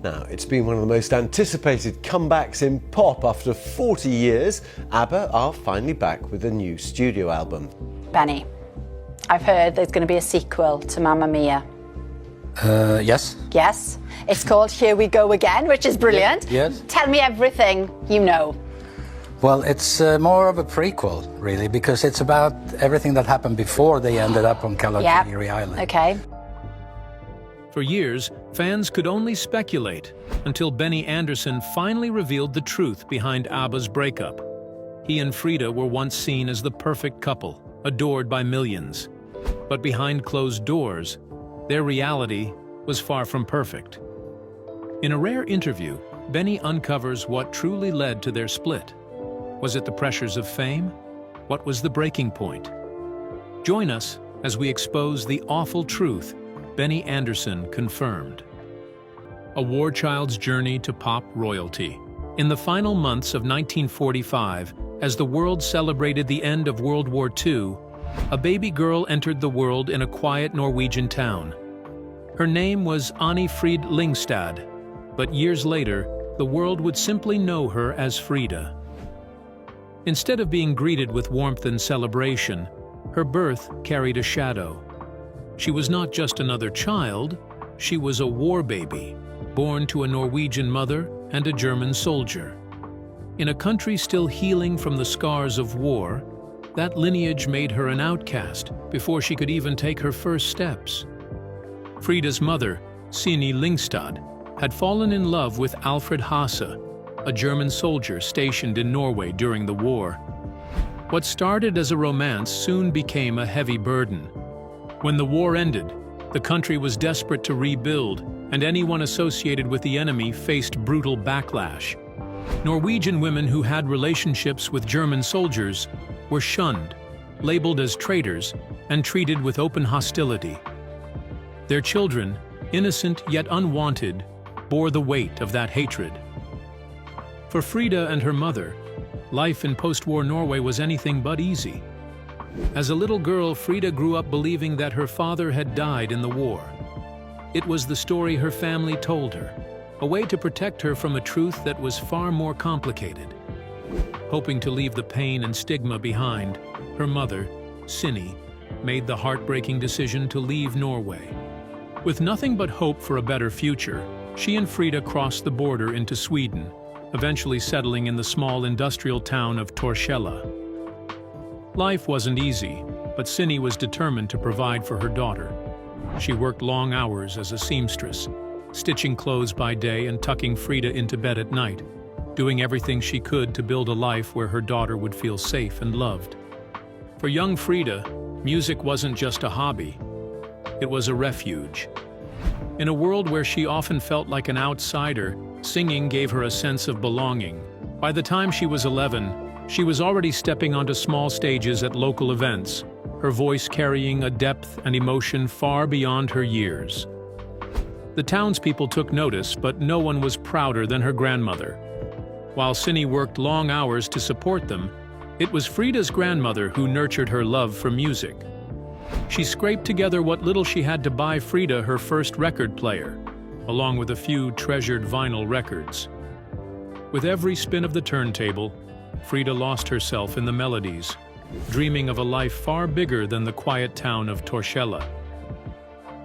Now, it's been one of the most anticipated comebacks in pop. After 40 years, Abba are finally back with a new studio album. Benny, I've heard there's going to be a sequel to Mamma Mia. Yes. Yes? It's called Here We Go Again, which is brilliant. Yes. Tell me everything you know. Well, it's more of a prequel, really, because it's about everything that happened before they ended up on Kalahari Island. Okay. For years, fans could only speculate until Benny Andersson finally revealed the truth behind Abba's breakup. He and Frida were once seen as the perfect couple, adored by millions. But behind closed doors, their reality was far from perfect. In a rare interview, Benny uncovers what truly led to their split. Was it the pressures of fame? What was the breaking point? Join us as we expose the awful truth Benny Andersson confirmed. A war child's journey to pop royalty. In the final months of 1945, as the world celebrated the end of World War II, a baby girl entered the world in a quiet Norwegian town. Her name was Annie Frid Lyngstad, but years later, the world would simply know her as Frida. Instead of being greeted with warmth and celebration, her birth carried a shadow. She was not just another child, she was a war baby, born to a Norwegian mother and a German soldier. In a country still healing from the scars of war, that lineage made her an outcast before she could even take her first steps. Frida's mother, Sini Lyngstad, had fallen in love with Alfred Hasse, a German soldier stationed in Norway during the war. What started as a romance soon became a heavy burden. When the war ended, the country was desperate to rebuild, and anyone associated with the enemy faced brutal backlash. Norwegian women who had relationships with German soldiers were shunned, labeled as traitors, and treated with open hostility. Their children, innocent yet unwanted, bore the weight of that hatred. For Frida and her mother, life in post-war Norway was anything but easy. As a little girl, Frida grew up believing that her father had died in the war. It was the story her family told her, a way to protect her from a truth that was far more complicated. Hoping to leave the pain and stigma behind, her mother, Sini, made the heartbreaking decision to leave Norway. With nothing but hope for a better future, she and Frida crossed the border into Sweden, eventually settling in the small industrial town of Torshälla. Life wasn't easy, but Sini was determined to provide for her daughter. She worked long hours as a seamstress, stitching clothes by day and tucking Frida into bed at night, doing everything she could to build a life where her daughter would feel safe and loved. For young Frida, music wasn't just a hobby, it was a refuge. In a world where she often felt like an outsider, singing gave her a sense of belonging. By the time she was 11, she was already stepping onto small stages at local events, her voice carrying a depth and emotion far beyond her years. The townspeople took notice, but no one was prouder than her grandmother. While Sini worked long hours to support them, it was Frida's grandmother who nurtured her love for music. She scraped together what little she had to buy Frida her first record player, along with a few treasured vinyl records. With every spin of the turntable, Frida lost herself in the melodies, dreaming of a life far bigger than the quiet town of Torshälla.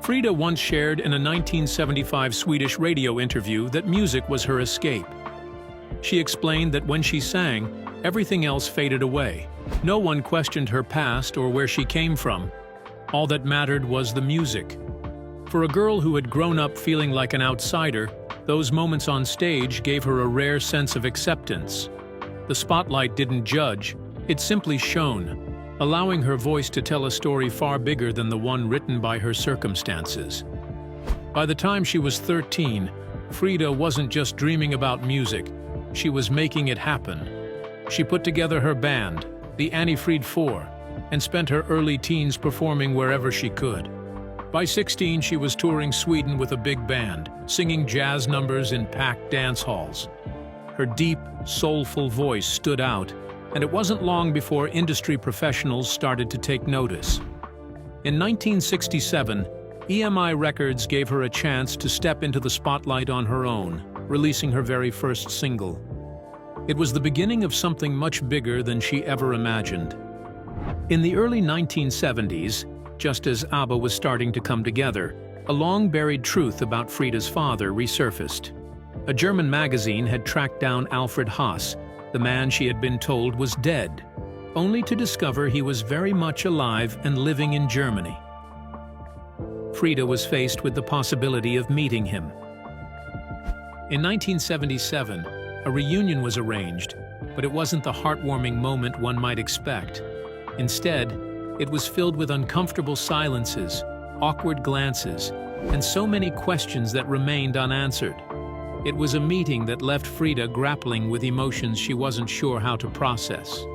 Frida once shared in a 1975 Swedish radio interview that music was her escape. She explained that when she sang, everything else faded away. No one questioned her past or where she came from. All that mattered was the music. For a girl who had grown up feeling like an outsider, those moments on stage gave her a rare sense of acceptance. The spotlight didn't judge, it simply shone, allowing her voice to tell a story far bigger than the one written by her circumstances. By the time she was 13, Frida wasn't just dreaming about music, she was making it happen. She put together her band, the Annie Frid 4, and spent her early teens performing wherever she could. By 16, she was touring Sweden with a big band, singing jazz numbers in packed dance halls. Her deep, soulful voice stood out, and it wasn't long before industry professionals started to take notice. In 1967, EMI Records gave her a chance to step into the spotlight on her own, releasing her very first single. It was the beginning of something much bigger than she ever imagined. In the early 1970s, just as Abba was starting to come together, a long-buried truth about Frida's father resurfaced. A German magazine had tracked down Alfred Haas, the man she had been told was dead, only to discover he was very much alive and living in Germany. Frida was faced with the possibility of meeting him. In 1977, a reunion was arranged, but it wasn't the heartwarming moment one might expect. Instead, it was filled with uncomfortable silences, awkward glances, and so many questions that remained unanswered. It was a meeting that left Frida grappling with emotions she wasn't sure how to process.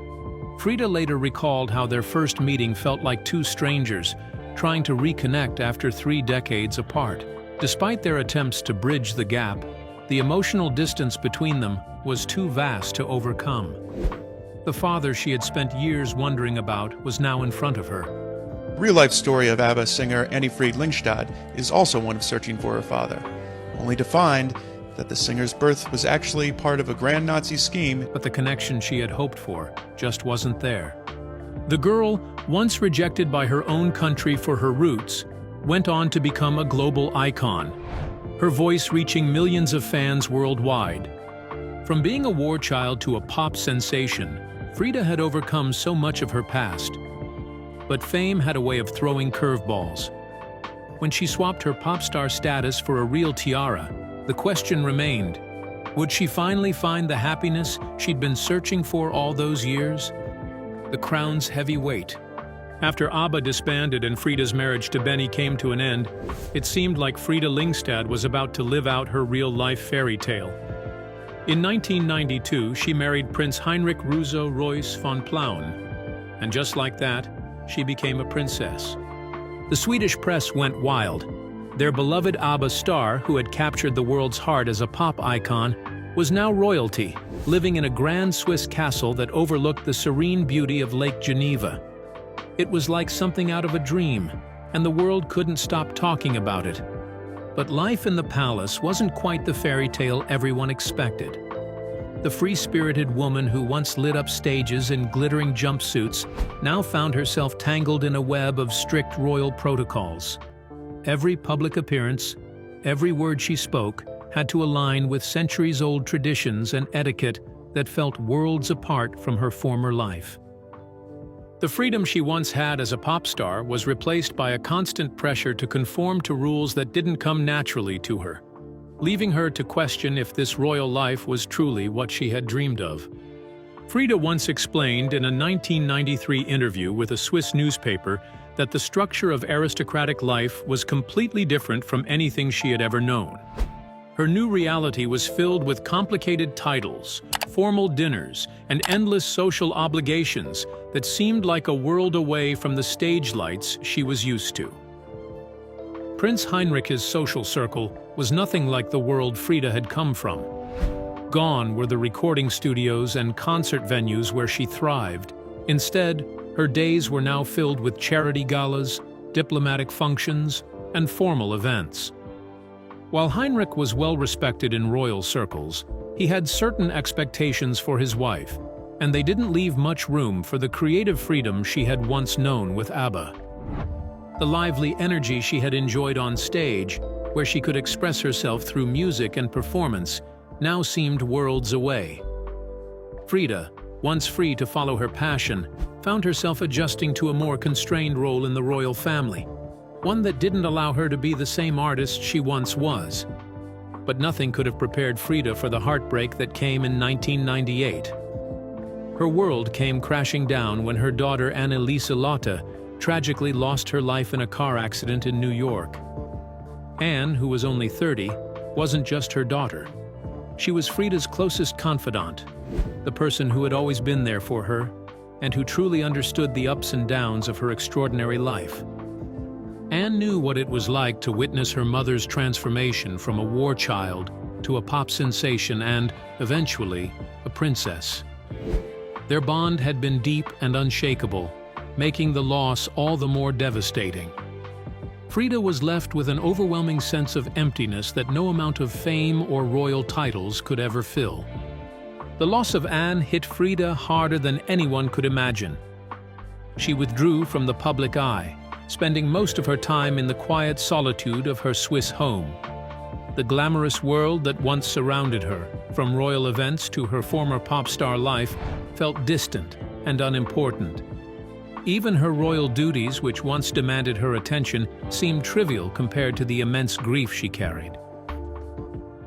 Frida later recalled how their first meeting felt like two strangers trying to reconnect after 3 decades apart. Despite their attempts to bridge the gap, the emotional distance between them was too vast to overcome. The father she had spent years wondering about was now in front of her. The real-life story of Abba singer Annefried Lyngstad is also one of searching for her father, only to find that the singer's birth was actually part of a grand Nazi scheme. But the connection she had hoped for just wasn't there. The girl, once rejected by her own country for her roots, went on to become a global icon, her voice reaching millions of fans worldwide. From being a war child to a pop sensation, Frida had overcome so much of her past. But fame had a way of throwing curveballs. When she swapped her pop star status for a real tiara, the question remained, would she finally find the happiness she'd been searching for all those years? The crown's heavy weight. After Abba disbanded and Frida's marriage to Benny came to an end, it seemed like Frida Lyngstad was about to live out her real-life fairy tale. In 1992, she married Prince Heinrich Russo Royce von Plauen, and just like that, she became a princess. The Swedish press went wild. Their beloved Abba star, who had captured the world's heart as a pop icon, was now royalty, living in a grand Swiss castle that overlooked the serene beauty of Lake Geneva. It was like something out of a dream, and the world couldn't stop talking about it. But life in the palace wasn't quite the fairy tale everyone expected. The free-spirited woman who once lit up stages in glittering jumpsuits now found herself tangled in a web of strict royal protocols. Every public appearance, every word she spoke, had to align with centuries-old traditions and etiquette that felt worlds apart from her former life. The freedom she once had as a pop star was replaced by a constant pressure to conform to rules that didn't come naturally to her, leaving her to question if this royal life was truly what she had dreamed of. Frida once explained in a 1993 interview with a Swiss newspaper that the structure of aristocratic life was completely different from anything she had ever known. Her new reality was filled with complicated titles, formal dinners, and endless social obligations that seemed like a world away from the stage lights she was used to. Prince Heinrich's social circle was nothing like the world Frida had come from. Gone were the recording studios and concert venues where she thrived. Instead, her days were now filled with charity galas, diplomatic functions, and formal events. While Heinrich was well respected in royal circles, he had certain expectations for his wife, and they didn't leave much room for the creative freedom she had once known with Abba. The lively energy she had enjoyed on stage, where she could express herself through music and performance, now seemed worlds away. Frida, once free to follow her passion, found herself adjusting to a more constrained role in the royal family, one that didn't allow her to be the same artist she once was. But nothing could have prepared Frida for the heartbreak that came in 1998. Her world came crashing down when her daughter Anneliese Lotte tragically lost her life in a car accident in New York. Anne, who was only 30, wasn't just her daughter. She was Frida's closest confidant, the person who had always been there for her, and who truly understood the ups and downs of her extraordinary life. Anne knew what it was like to witness her mother's transformation from a war child to a pop sensation and, eventually, a princess. Their bond had been deep and unshakable, making the loss all the more devastating. Frida was left with an overwhelming sense of emptiness that no amount of fame or royal titles could ever fill. The loss of Anne hit Frida harder than anyone could imagine. She withdrew from the public eye, spending most of her time in the quiet solitude of her Swiss home. The glamorous world that once surrounded her, from royal events to her former pop star life, felt distant and unimportant. Even her royal duties, which once demanded her attention, seemed trivial compared to the immense grief she carried.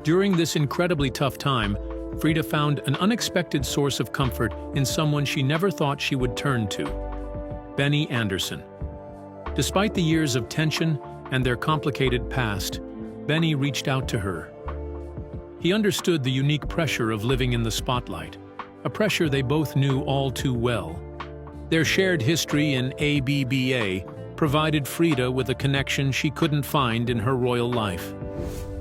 During this incredibly tough time, Frida found an unexpected source of comfort in someone she never thought she would turn to: Benny Andersson. Despite the years of tension and their complicated past, Benny reached out to her. He understood the unique pressure of living in the spotlight, a pressure they both knew all too well. Their shared history in ABBA provided Frida with a connection she couldn't find in her royal life.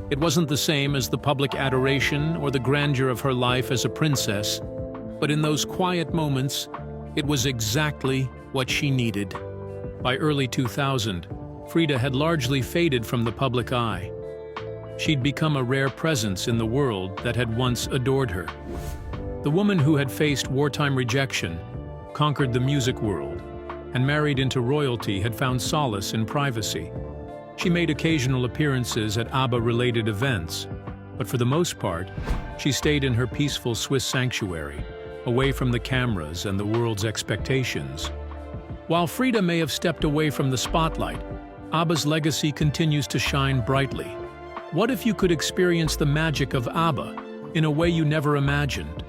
It wasn't the same as the public adoration or the grandeur of her life as a princess, but in those quiet moments, it was exactly what she needed. By early 2000, Frida had largely faded from the public eye. She'd become a rare presence in the world that had once adored her. The woman who had faced wartime rejection, conquered the music world, and married into royalty had found solace in privacy. She made occasional appearances at Abba-related events, but for the most part, she stayed in her peaceful Swiss sanctuary, away from the cameras and the world's expectations. While Frida may have stepped away from the spotlight, Abba's legacy continues to shine brightly. What if you could experience the magic of Abba in a way you never imagined?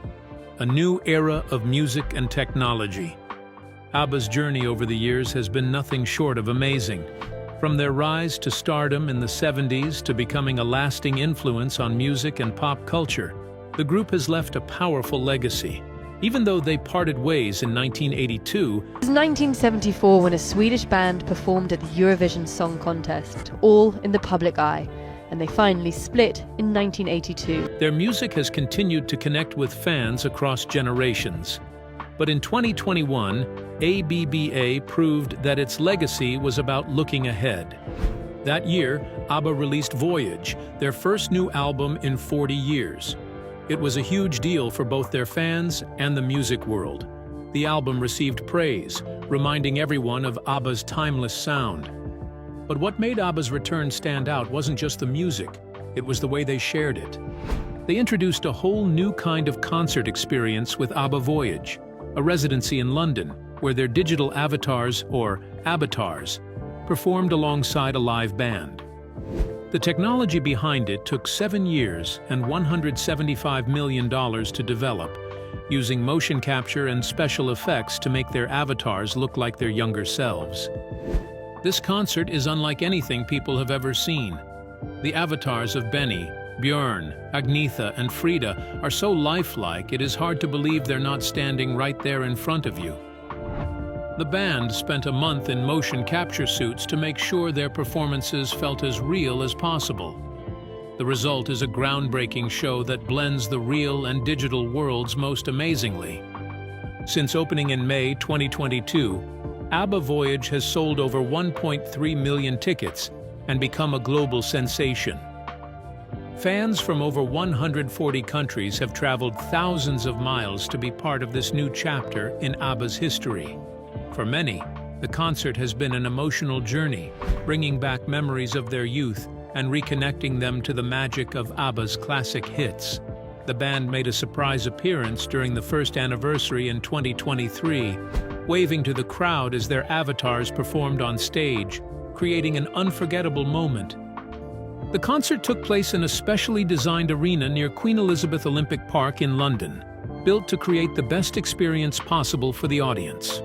A new era of music and technology. Abba's journey over the years has been nothing short of amazing. From their rise to stardom in the 70s to becoming a lasting influence on music and pop culture, the group has left a powerful legacy. Even though they parted ways in 1982, It was 1974 when a Swedish band performed at the Eurovision Song Contest, all in the public eye, and they finally split in 1982. their music has continued to connect with fans across generations. But in 2021, ABBA proved that its legacy was about looking ahead. That year, Abba released Voyage, their first new album in 40 years. It was a huge deal for both their fans and the music world. The album received praise, reminding everyone of Abba's timeless sound. But what made Abba's return stand out wasn't just the music, it was the way they shared it. They introduced a whole new kind of concert experience with Abba Voyage, a residency in London, where their digital avatars, or avatars, performed alongside a live band. The technology behind it took 7 years and $175 million to develop, using motion capture and special effects to make their avatars look like their younger selves. This concert is unlike anything people have ever seen. The avatars of Benny, Björn, Agnetha, and Frida are so lifelike it is hard to believe they're not standing right there in front of you. The band spent a month in motion capture suits to make sure their performances felt as real as possible. The result is a groundbreaking show that blends the real and digital worlds most amazingly. Since opening in May 2022, Abba Voyage has sold over 1.3 million tickets and become a global sensation. Fans from over 140 countries have traveled thousands of miles to be part of this new chapter in Abba's history. For many, the concert has been an emotional journey, bringing back memories of their youth and reconnecting them to the magic of Abba's classic hits. The band made a surprise appearance during the first anniversary in 2023, waving to the crowd as their avatars performed on stage, creating an unforgettable moment. The concert took place in a specially designed arena near Queen Elizabeth Olympic Park in London, built to create the best experience possible for the audience.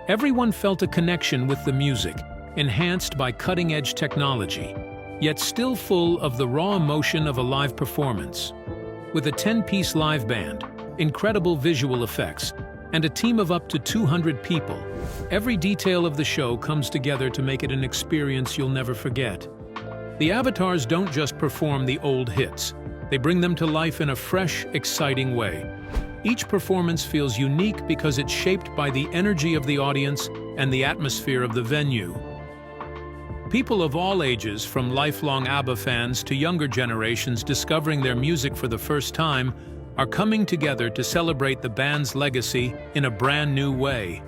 Everyone felt a connection with the music, enhanced by cutting-edge technology, yet still full of the raw emotion of a live performance. With a 10-piece live band, incredible visual effects, and a team of up to 200 people, every detail of the show comes together to make it an experience you'll never forget. The avatars don't just perform the old hits, they bring them to life in a fresh, exciting way. Each performance feels unique because it's shaped by the energy of the audience and the atmosphere of the venue. People of all ages, from lifelong Abba fans to younger generations discovering their music for the first time, are coming together to celebrate the band's legacy in a brand new way.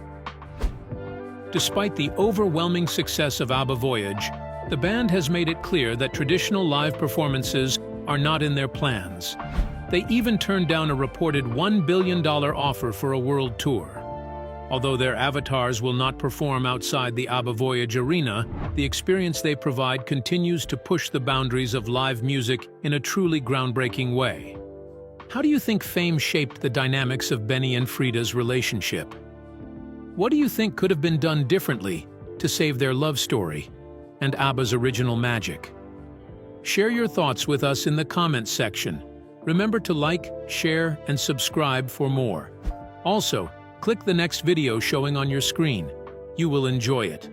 Despite the overwhelming success of Abba Voyage, the band has made it clear that traditional live performances are not in their plans. They even turned down a reported $1 billion offer for a world tour. Although their avatars will not perform outside the Abba Voyage arena, the experience they provide continues to push the boundaries of live music in a truly groundbreaking way. How do you think fame shaped the dynamics of Benny and Frida's relationship? What do you think could have been done differently to save their love story and Abba's original magic? Share your thoughts with us in the comments section. Remember to like, share, and subscribe for more. Also, click the next video showing on your screen. You will enjoy it.